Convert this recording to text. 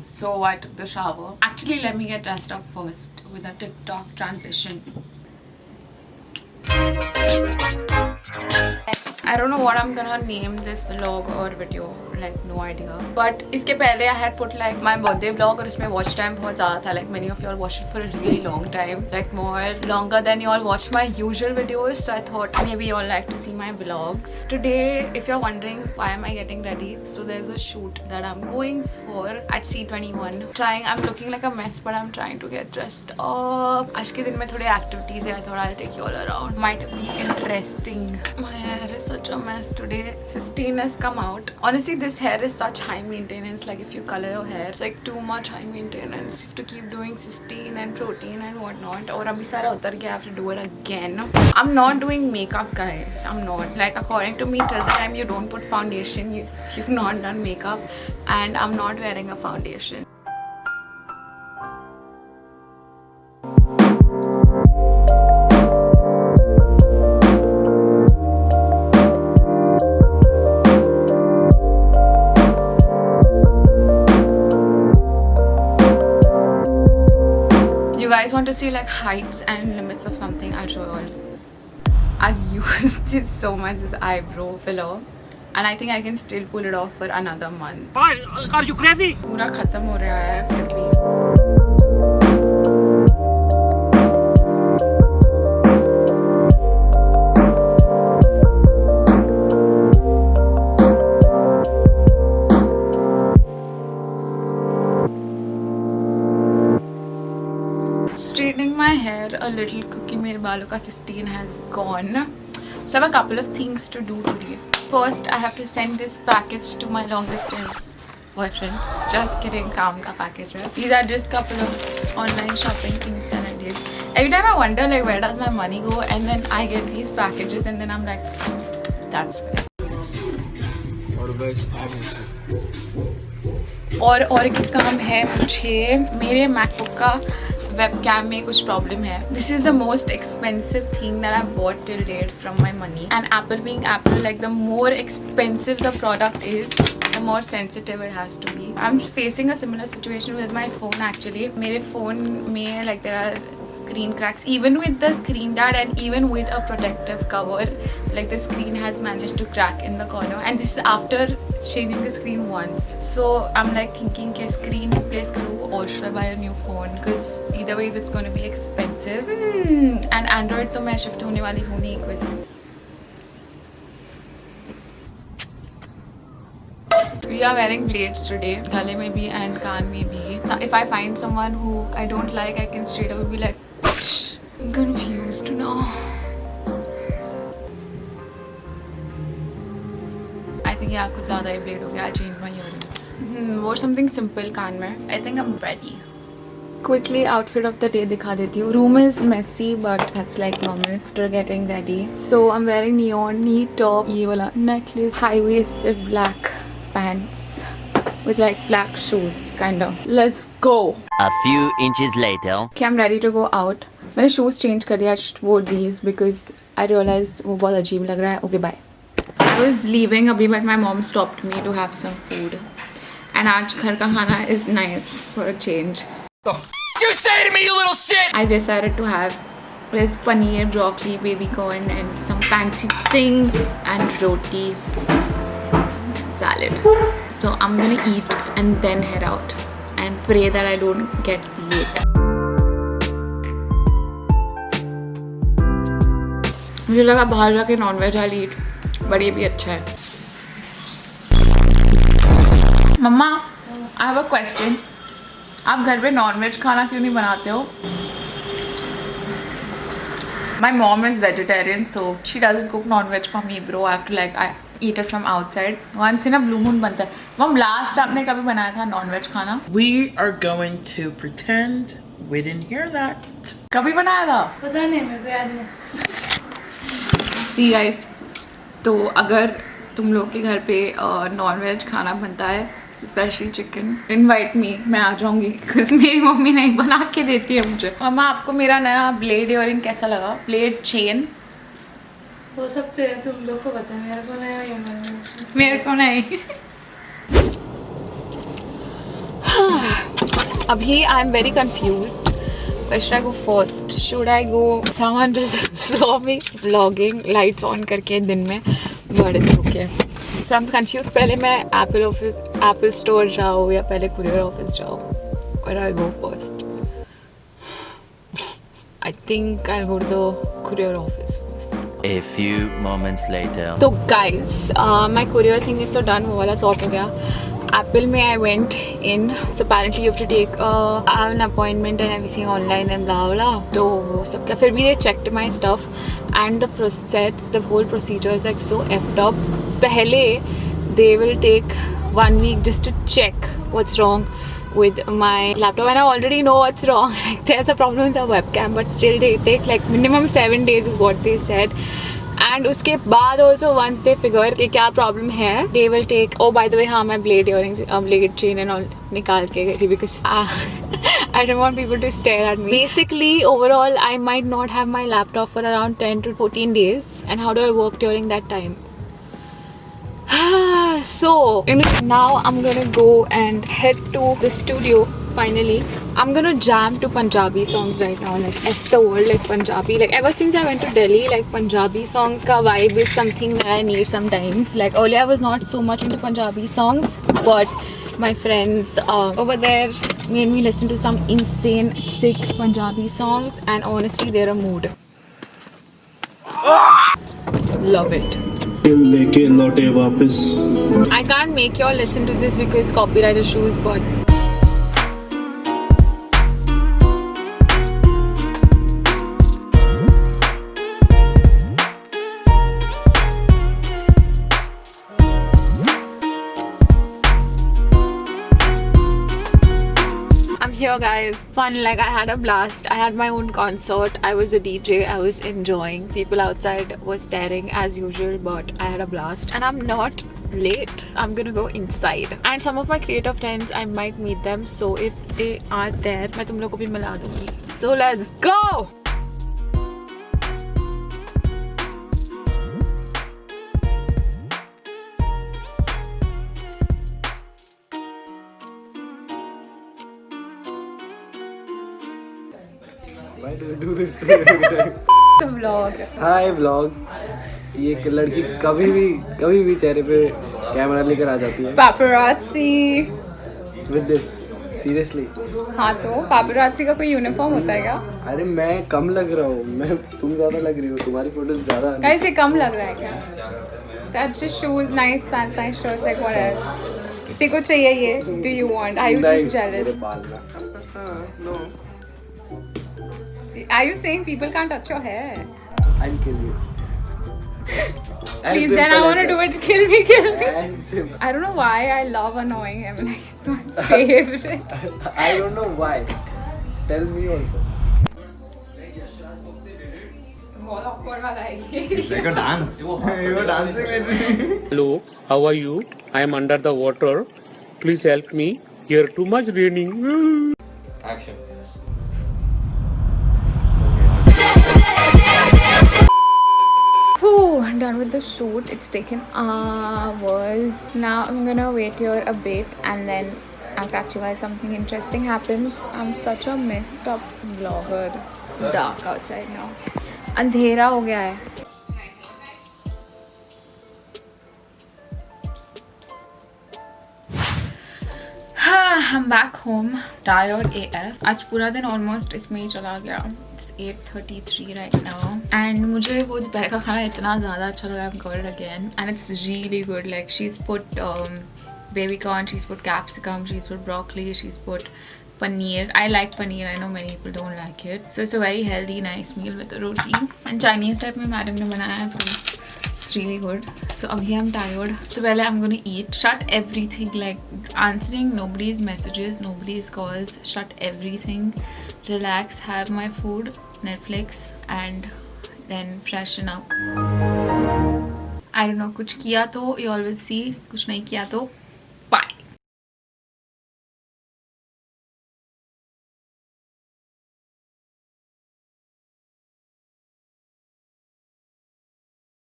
So I took the shower. Actually, let me get dressed up first with a TikTok transition. I don't know what I'm gonna name this vlog or video, like no idea. But इसके पहले I had put like my birthday vlog और इसमें watch time बहुत ज़्यादा था. Like many of you all watched it for a really long time, like more longer than you all watch my usual videos. So I thought maybe you all like to see my vlogs. Today, if you're wondering why am I getting ready, so there's a shoot that I'm going for at C21. I'm looking like a mess, but I'm trying to get dressed up. आज के दिन में थोड़े activities है. I thought I'll take you all around. Might be interesting. My hair is such a mess today. Sistine has come out. Honestly, this hair is such high maintenance. Like if you color your hair, it's like too much high maintenance. You have to keep doing Sistine and protein and whatnot. और अभी सारा उतर गया. I have to do it again. I'm not doing makeup, guys. I'm not. Like according to me, till the time you don't put foundation, you've not done makeup. And I'm not wearing a foundation. You guys want to see like heights and limits of something? I'll show you all. I've used this so much, this eyebrow filler, and I think I can still pull it off for another month. Are you crazy? पूरा खत्म हो रहा है फिर भी. Straightening my hair a little क्योंकि मेरे बालों का Sistine has gone. So I have a couple of things to do today. First, I have to send this package to my long distance boyfriend. Just kidding, काम का package है. These are just couple of online shopping things that I did. Every time I wonder like where does my money go, and then I get these packages and then I'm like, that's where. और एक काम है मुझे, मेरे MacBook का webcam में कुछ problem है. This is the most expensive thing that I've bought till date from my money. And Apple being Apple, like the more expensive the product is, the more sensitive it has to be. I'm facing a similar situation with my phone actually. मेरे phone में like there are screen cracks. Even with the screen guard and even with a protective cover, like the screen has managed to crack in the corner. And this is after changing the screen once. So I'm like thinking कि screen replace करूँ or should I buy a new phone? Because either way it's going to be expensive. And Android तो मैं shift होने वाली हूँ नहीं because we are wearing blades today, गले में भी and कान में भी. So if I find someone who I don't like, I can straight away be like, I'm confused now. I think yeah, कुछ ज़्यादा ही blade हो गया. I changed my earrings. Wore something simple कान में. I think I'm ready. Quickly outfit of the day दिखा देती हूँ. Room is messy but that's like normal after getting ready. So I'm wearing neon knee top, ये वाला necklace, high waisted black pants with like black shoes kind of. Let's go. A few inches later. Okay, I'm ready to go out. मैंने shoes change कर दिया. I just wore these because I realized वो बहुत अजीब लग रहा है. Okay, bye. I was leaving अभी but my mom stopped me to have some food. And आज घर का खाना is nice for a change. The f you say to me, you little shit! I decided to have this paneer, broccoli, baby corn and some fancy things and roti, salad. So I'm gonna eat and then head out and pray that I don't get late. मुझे लगा बाहर जाके nonveg I'll eat, but ये भी अच्छा है. मम्मा, I have a question. आप घर पे नॉनवेज खाना क्यों नहीं बनाते हो? My mom is vegetarian, so she doesn't cook non-veg for me, bro. I have to like I eat it from outside. Once in a blue moon बनता है. Mom, last आपने कभी बनाया था non-veg खाना? We are going to pretend we didn't hear that. कभी बनाया था? पता नहीं, मेरे को याद नहीं. See guys, तो अगर तुम लोग के घर पे non-veg खाना बनता है, स्पेशली चिकन, इनवाइट मी, मैं आ जाऊंगी बिकॉज मेरी मम्मी नहीं बना के देती है मुझे. मम्मा, आपको मेरा नया ब्लेड इयरिंग कैसा लगा? ब्लेड चेन हो सकते हैं, तुम लोग को पता है, मेरे को नहीं. मेरे को नहीं. अभी I am very confused. Where should I go first? Should I go? Someone just saw me vlogging lights on करके दिन में, but it's okay. So I'm confused. पहले मैं Apple store जाऊँ या पहले courier office जाऊँ? Where do I go first? I think I'll go to the courier office first. A few moments later. So guys, my courier thing is so done. वो वाला sort हो गया. Apple में I went in. So apparently you have to take an appointment and everything online and blah blah. तो वो सब क्या, फिर भी they checked my stuff and the whole procedure is like so effed up. पहले they will take 1 week just to check what's wrong with my laptop, and I already know what's wrong. Like there's a problem with the webcam, but still they take like minimum 7 days is what they said. And उसके बाद also once they figure कि क्या problem है, they will take, oh by the way हाँ मैं blade earrings, blade chain and all निकाल के गई थी because I don't want people to stare at me. Basically overall I might not have my laptop for around 10 to 14 days, and how do I work during that time? So now I'm gonna go and head to the studio. Finally I'm gonna jam to Punjabi songs right now, like F the world, like Punjabi. Like ever since I went to Delhi, like Punjabi songs ka vibe is something that I need sometimes. Like earlier I was not so much into Punjabi songs, but my friends over there made me listen to some insane sick Punjabi songs, and honestly they're a mood. Love it. लेके लौटे वापस. I can't make y'all listen to this because copyright issues, but I'm here guys. Fun, like I had a blast. I had my own concert. I was a DJ. I was enjoying. People outside were staring as usual, but I had a blast. And I'm not late. I'm gonna go inside. And some of my creator friends, I might meet them. So if they are there, मैं तुम लोग को भी मिला दूँगी. So let's go! Why do you do this to me every time? The vlog. Hi vlog. ये एक लड़की कभी भी चेहरे पे कैमरा लेकर आ जाती है. Paparazzi. With this, seriously. हाँ तो paparazzi का कोई यूनिफॉर्म होता है क्या? अरे मैं कम लग रहा हूँ. तुम ज़्यादा लग रही हो. तुम्हारी फोटोज ज़्यादा. Guys, ये कम लग रहा है क्या? That's just shoes, nice pants, nice shirts, like what else? तेरे को चाहिए ये? Do you want? Are you just jealous? मेरे बाल ना. No. Are you saying people can't touch your hair? I'll kill you. Please, then I want to do it. Kill me, kill me. As simple. I don't know why I love annoying him. Like it's my favorite. I don't know why. Tell me also. बहुत awkward वाला है ये. like a dance. You were dancing with me. Hello, how are you? I am under the water. Please help me. Here too much raining. Action. Whew, I'm done with the shoot. It's taken hours. Now I'm gonna wait here a bit and then I'll catch you guys. Something interesting happens. I'm such a messed up vlogger. It's dark outside now. अंधेरा हो गया है. I'm back home, tired AF. आज पूरा दिन almost इसमें ही चला गया. 8:33 right now, and मुझे वो दोपहर का खाना इतना ज़्यादा अच्छा लगा. I'm covered again and it's really good. Like she's put baby corn, she's put capsicum, she's put broccoli, she's put paneer. I like paneer. I know many people don't like it. So it's a very healthy, nice meal with a roti. And Chinese type में madam ने बनाया है तो it's really good. So abhi I'm tired. So पहले I'm gonna eat. Shut everything, like answering nobody's messages, nobody's calls. Shut everything. Relax. Have my food, Netflix, and then freshen up. I don't know. कुछ किया तो you all will see. कुछ नहीं किया तो